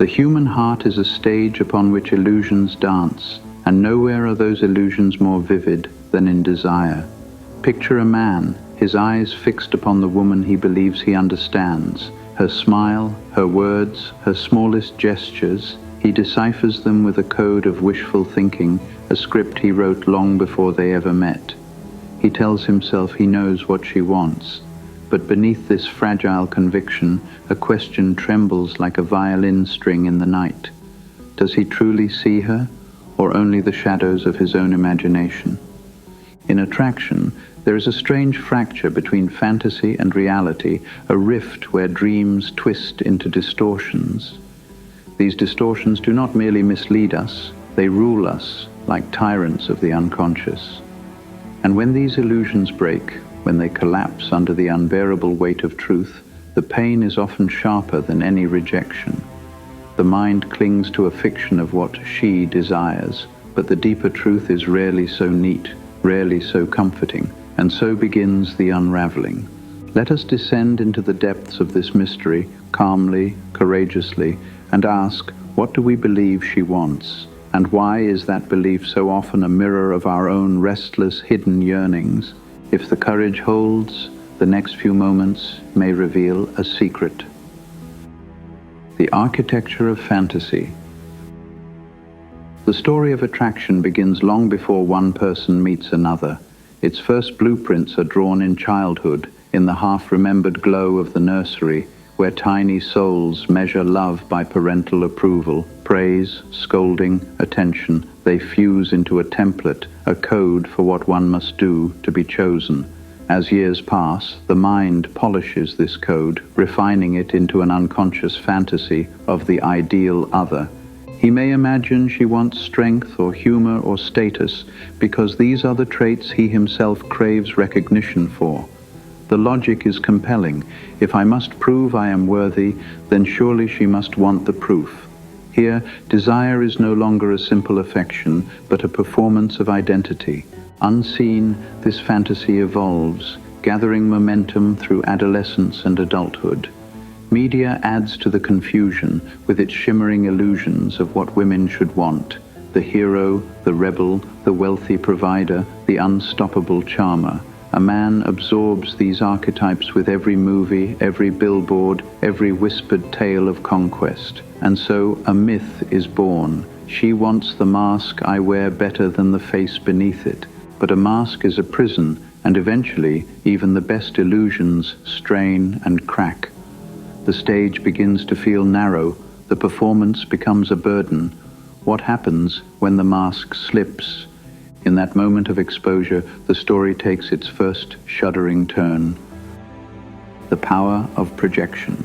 The human heart is a stage upon which illusions dance, and nowhere are those illusions more vivid than in desire. Picture a man, his eyes fixed upon the woman he believes he understands. Her smile, her words, her smallest gestures, he deciphers them with a code of wishful thinking, a script he wrote long before they ever met. He tells himself he knows what she wants, but beneath this fragile conviction, a question trembles like a violin string in the night. Does he truly see her, or only the shadows of his own imagination? In attraction, there is a strange fracture between fantasy and reality, a rift where dreams twist into distortions. These distortions do not merely mislead us, they rule us like tyrants of the unconscious. And when these illusions break, when they collapse under the unbearable weight of truth, the pain is often sharper than any rejection. The mind clings to a fiction of what she desires, but the deeper truth is rarely so neat, rarely so comforting, and so begins the unraveling. Let us descend into the depths of this mystery, calmly, courageously, and ask, what do we believe she wants? And why is that belief so often a mirror of our own restless, hidden yearnings? If the courage holds, the next few moments may reveal a secret. The architecture of fantasy. The story of attraction begins long before one person meets another. Its first blueprints are drawn in childhood, in the half-remembered glow of the nursery, where tiny souls measure love by parental approval, praise, scolding, attention. They fuse into a template, a code for what one must do to be chosen. As years pass, the mind polishes this code, refining it into an unconscious fantasy of the ideal other. He may imagine she wants strength or humor or status because these are the traits he himself craves recognition for. The logic is compelling. If I must prove I am worthy, then surely she must want the proof. Here, desire is no longer a simple affection, but a performance of identity. Unseen, this fantasy evolves, gathering momentum through adolescence and adulthood. Media adds to the confusion with its shimmering illusions of what women should want: the hero, the rebel, the wealthy provider, the unstoppable charmer. A man absorbs these archetypes with every movie, every billboard, every whispered tale of conquest. And so a myth is born. She wants the mask I wear better than the face beneath it. But a mask is a prison, and eventually even the best illusions strain and crack. The stage begins to feel narrow, the performance becomes a burden. What happens when the mask slips? In that moment of exposure, the story takes its first shuddering turn. The power of projection.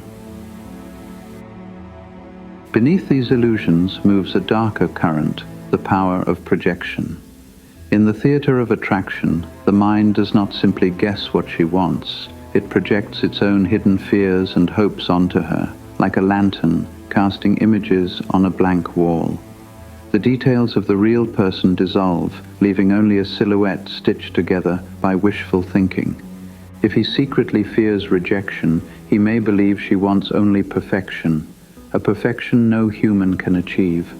Beneath these illusions moves a darker current, the power of projection. In the theater of attraction, the mind does not simply guess what she wants. It projects its own hidden fears and hopes onto her, like a lantern casting images on a blank wall. The details of the real person dissolve, leaving only a silhouette stitched together by wishful thinking. If he secretly fears rejection, he may believe she wants only perfection, a perfection no human can achieve.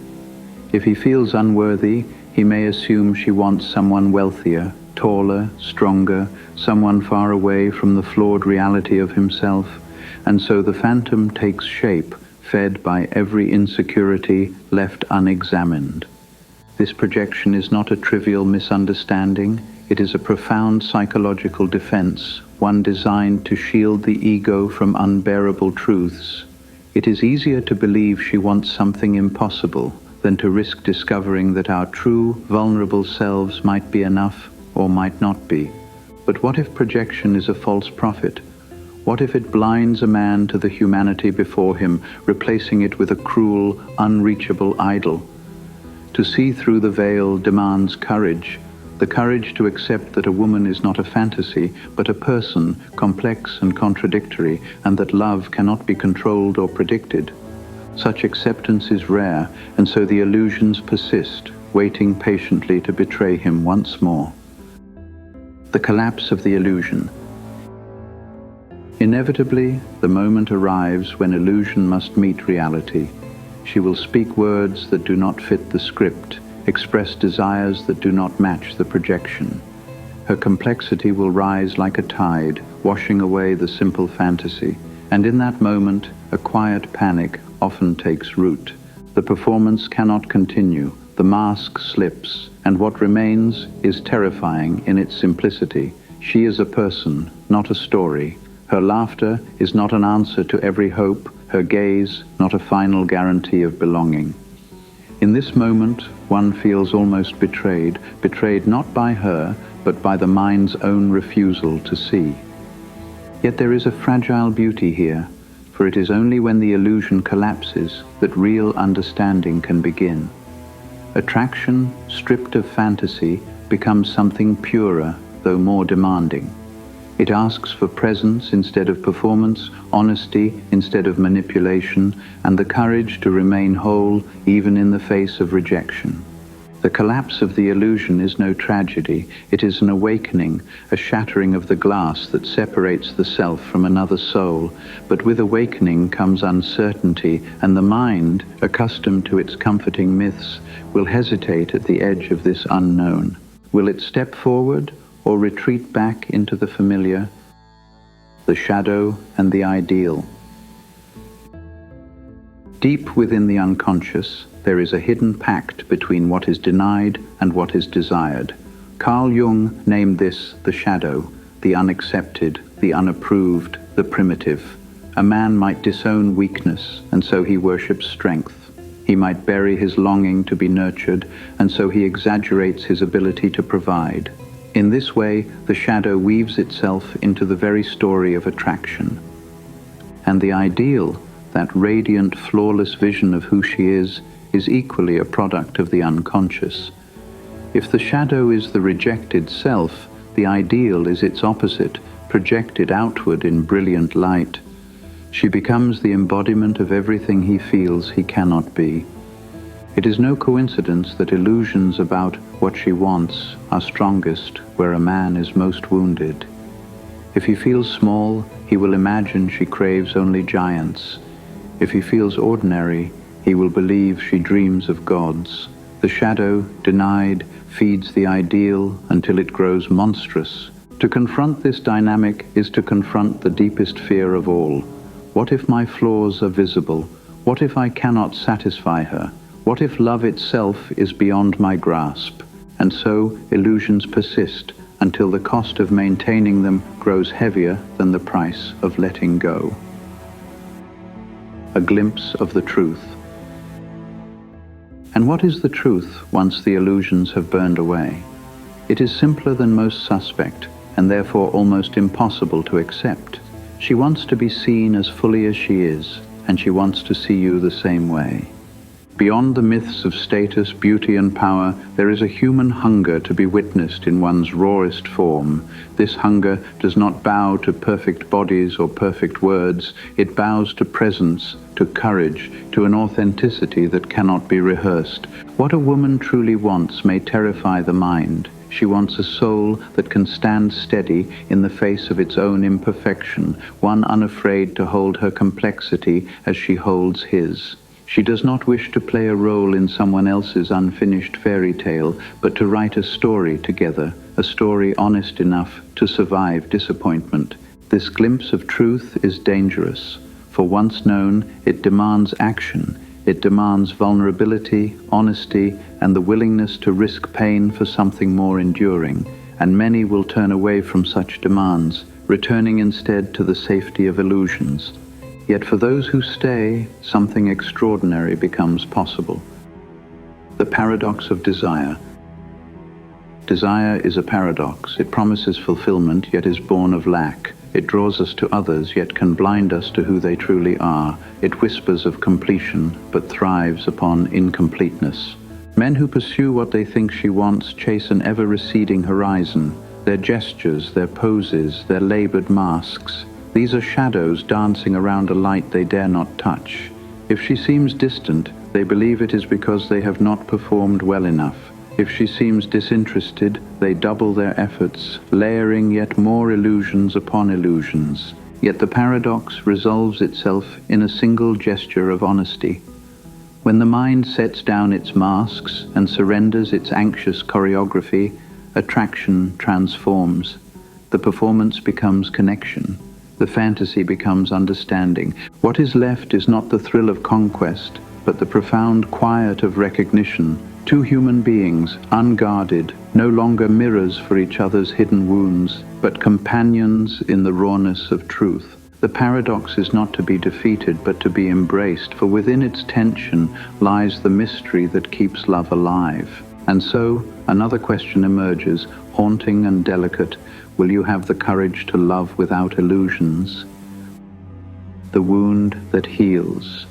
If he feels unworthy, he may assume she wants someone wealthier, taller, stronger, someone far away from the flawed reality of himself, and so the phantom takes shape, fed by every insecurity left unexamined. This projection is not a trivial misunderstanding, it is a profound psychological defense, one designed to shield the ego from unbearable truths. It is easier to believe she wants something impossible than to risk discovering that our true, vulnerable selves might be enough or might not be. But what if projection is a false prophet? What if it blinds a man to the humanity before him, replacing it with a cruel, unreachable idol? To see through the veil demands courage, the courage to accept that a woman is not a fantasy, but a person, complex and contradictory, and that love cannot be controlled or predicted. Such acceptance is rare, and so the illusions persist, waiting patiently to betray him once more. The collapse of the illusion. Inevitably, the moment arrives when illusion must meet reality. She will speak words that do not fit the script, express desires that do not match the projection. Her complexity will rise like a tide, washing away the simple fantasy, and in that moment, a quiet panic often takes root. The performance cannot continue, the mask slips, and what remains is terrifying in its simplicity. She is a person, not a story. Her laughter is not an answer to every hope, her gaze not a final guarantee of belonging. In this moment, one feels almost betrayed not by her, but by the mind's own refusal to see. Yet there is a fragile beauty here, for it is only when the illusion collapses that real understanding can begin. Attraction, stripped of fantasy, becomes something purer, though more demanding. It asks for presence instead of performance, honesty instead of manipulation, and the courage to remain whole even in the face of rejection. The collapse of the illusion is no tragedy. It is an awakening, a shattering of the glass that separates the self from another soul. But with awakening comes uncertainty, and the mind, accustomed to its comforting myths, will hesitate at the edge of this unknown. Will it step forward or retreat back into the familiar, the shadow and the ideal? Deep within the unconscious, there is a hidden pact between what is denied and what is desired. Carl Jung named this the shadow, the unaccepted, the unapproved, the primitive. A man might disown weakness, and so he worships strength. He might bury his longing to be nurtured, and so he exaggerates his ability to provide. In this way, the shadow weaves itself into the very story of attraction. And the ideal, that radiant, flawless vision of who she is equally a product of the unconscious. If the shadow is the rejected self, the ideal is its opposite, projected outward in brilliant light. She becomes the embodiment of everything he feels he cannot be. It is no coincidence that illusions about what she wants are strongest where a man is most wounded. If he feels small, he will imagine she craves only giants. If he feels ordinary, he will believe she dreams of gods. The shadow, denied, feeds the ideal until it grows monstrous. To confront this dynamic is to confront the deepest fear of all. What if my flaws are visible? What if I cannot satisfy her? What if love itself is beyond my grasp? And so illusions persist until the cost of maintaining them grows heavier than the price of letting go. A glimpse of the truth. And what is the truth once the illusions have burned away? It is simpler than most suspect, and therefore almost impossible to accept. She wants to be seen as fully as she is, and she wants to see you the same way. Beyond the myths of status, beauty, and power, there is a human hunger to be witnessed in one's rawest form. This hunger does not bow to perfect bodies or perfect words. It bows to presence, to courage, to an authenticity that cannot be rehearsed. What a woman truly wants may terrify the mind. She wants a soul that can stand steady in the face of its own imperfection, one unafraid to hold her complexity as she holds his. She does not wish to play a role in someone else's unfinished fairy tale, but to write a story together, a story honest enough to survive disappointment. This glimpse of truth is dangerous, for once known, it demands action. It demands vulnerability, honesty, and the willingness to risk pain for something more enduring. And many will turn away from such demands, returning instead to the safety of illusions. Yet for those who stay, something extraordinary becomes possible. The paradox of desire. Desire is a paradox. It promises fulfillment, yet is born of lack. It draws us to others, yet can blind us to who they truly are. It whispers of completion, but thrives upon incompleteness. Men who pursue what they think she wants chase an ever-receding horizon. Their gestures, their poses, their labored masks. These are shadows dancing around a light they dare not touch. If she seems distant, they believe it is because they have not performed well enough. If she seems disinterested, they double their efforts, layering yet more illusions upon illusions. Yet the paradox resolves itself in a single gesture of honesty. When the mind sets down its masks and surrenders its anxious choreography, attraction transforms. The performance becomes connection. The fantasy becomes understanding. What is left is not the thrill of conquest, but the profound quiet of recognition. Two human beings, unguarded, no longer mirrors for each other's hidden wounds, but companions in the rawness of truth. The paradox is not to be defeated, but to be embraced, for within its tension lies the mystery that keeps love alive. And so, another question emerges, haunting and delicate. Will you have the courage to love without illusions? The wound that heals.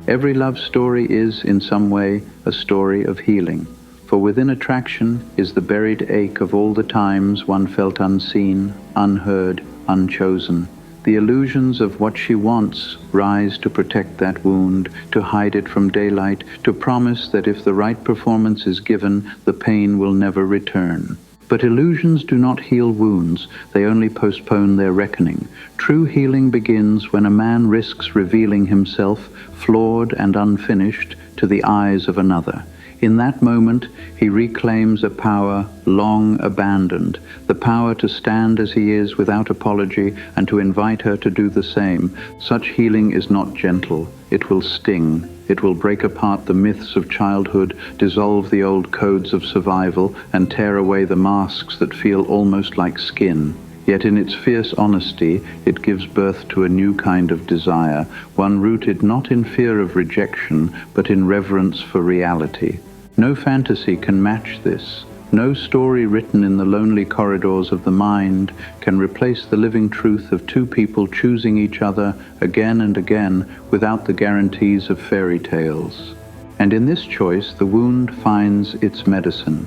Every love story is, in some way, a story of healing. For within attraction is the buried ache of all the times one felt unseen, unheard, unchosen. The illusions of what she wants rise to protect that wound, to hide it from daylight, to promise that if the right performance is given, the pain will never return. But illusions do not heal wounds, they only postpone their reckoning. True healing begins when a man risks revealing himself, flawed and unfinished, to the eyes of another. In that moment, he reclaims a power long abandoned, the power to stand as he is without apology and to invite her to do the same. Such healing is not gentle. It will sting. It will break apart the myths of childhood, dissolve the old codes of survival, and tear away the masks that feel almost like skin. Yet in its fierce honesty, it gives birth to a new kind of desire, one rooted not in fear of rejection, but in reverence for reality. No fantasy can match this. No story written in the lonely corridors of the mind can replace the living truth of two people choosing each other again and again without the guarantees of fairy tales. And in this choice, the wound finds its medicine.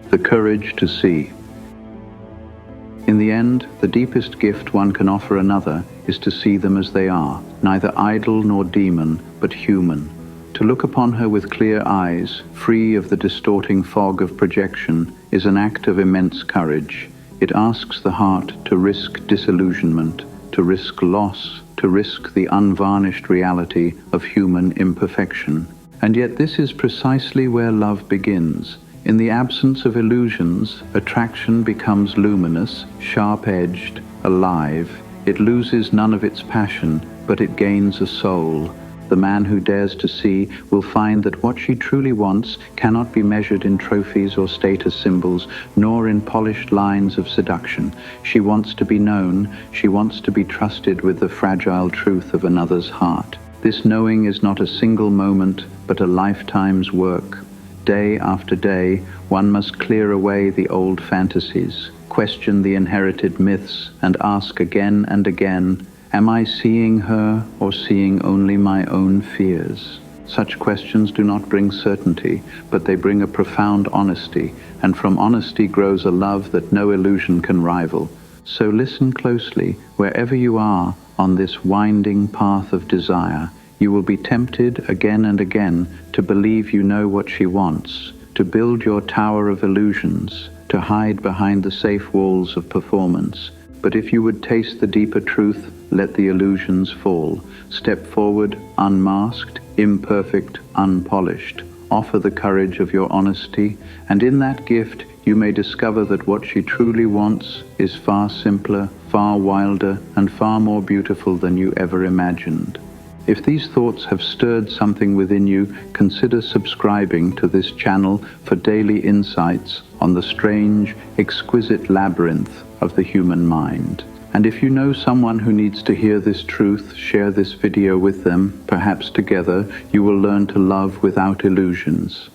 The courage to see. In the end, the deepest gift one can offer another is to see them as they are, neither idol nor demon, but human. To look upon her with clear eyes, free of the distorting fog of projection, is an act of immense courage. It asks the heart to risk disillusionment, to risk loss, to risk the unvarnished reality of human imperfection. And yet this is precisely where love begins. In the absence of illusions, attraction becomes luminous, sharp-edged, alive. It loses none of its passion, but it gains a soul. The man who dares to see will find that what she truly wants cannot be measured in trophies or status symbols, nor in polished lines of seduction. She wants to be known, she wants to be trusted with the fragile truth of another's heart. This knowing is not a single moment, but a lifetime's work. Day after day, one must clear away the old fantasies, question the inherited myths, and ask again and again, am I seeing her or seeing only my own fears? Such questions do not bring certainty, but they bring a profound honesty, and from honesty grows a love that no illusion can rival. So listen closely, wherever you are on this winding path of desire. You will be tempted again and again to believe you know what she wants, to build your tower of illusions, to hide behind the safe walls of performance. But if you would taste the deeper truth, let the illusions fall. Step forward, unmasked, imperfect, unpolished. Offer the courage of your honesty, and in that gift you may discover that what she truly wants is far simpler, far wilder, and far more beautiful than you ever imagined. If these thoughts have stirred something within you, consider subscribing to this channel for daily insights on the strange, exquisite labyrinth of the human mind. And if you know someone who needs to hear this truth, share this video with them. Perhaps together you will learn to love without illusions.